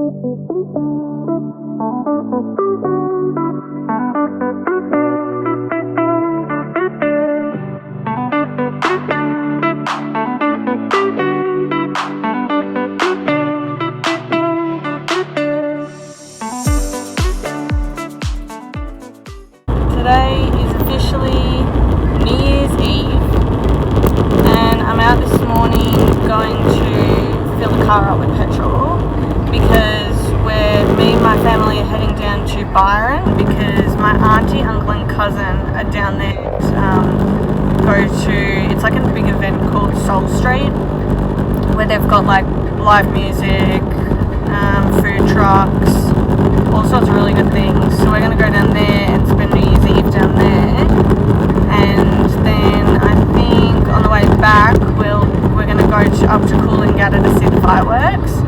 Today is officially New Year's Eve and I'm out this morning going to fill the car up with petrol because me and my family are heading down to Byron because my auntie, uncle and cousin are down there it's like a big event called Soul Street where they've got like live music, food trucks, all sorts of really good things. So we're going to go down there and spend New Year's Eve down there, and then I think on the way back we're going to go up to Coolangatta to see the fireworks.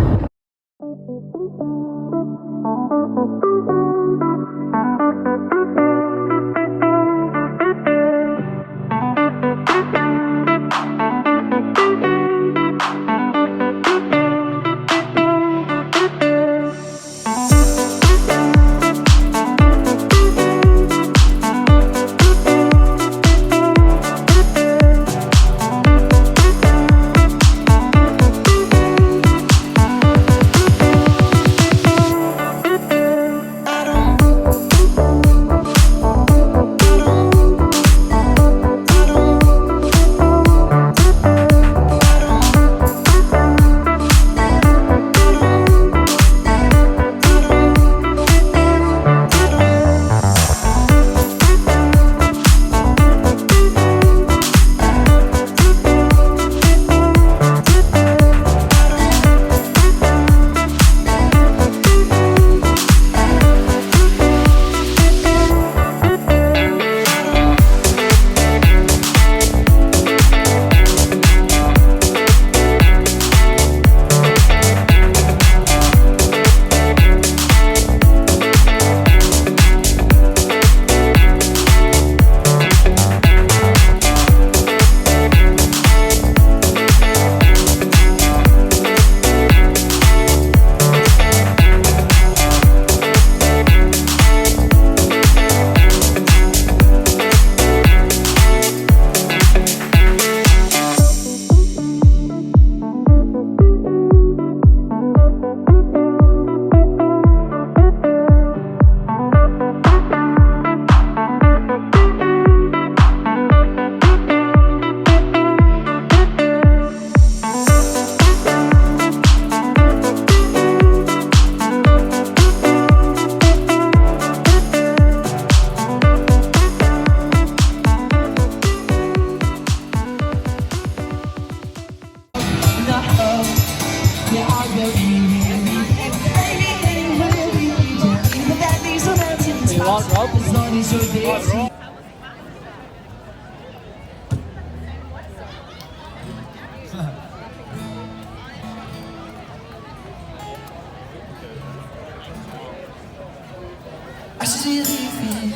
I see you leaving.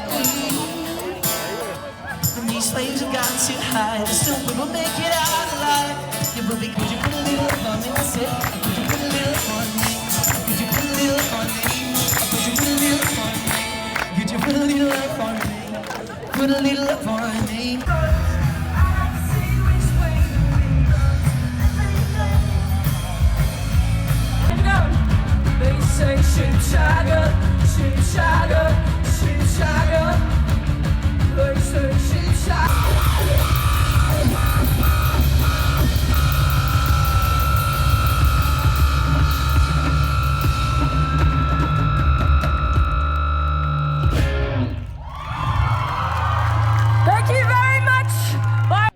And these flames have gotten too high. Still we will make it out alive. Yeah, but could you put a little on me? I said, could you put a little on me? Could you put a little on me? Could you put a little on me? Could you put a little up on me? Put a little up on me. They say chimchaga, chimchaga, chimchaga. They say chimchaga. Thank you very much. Bye.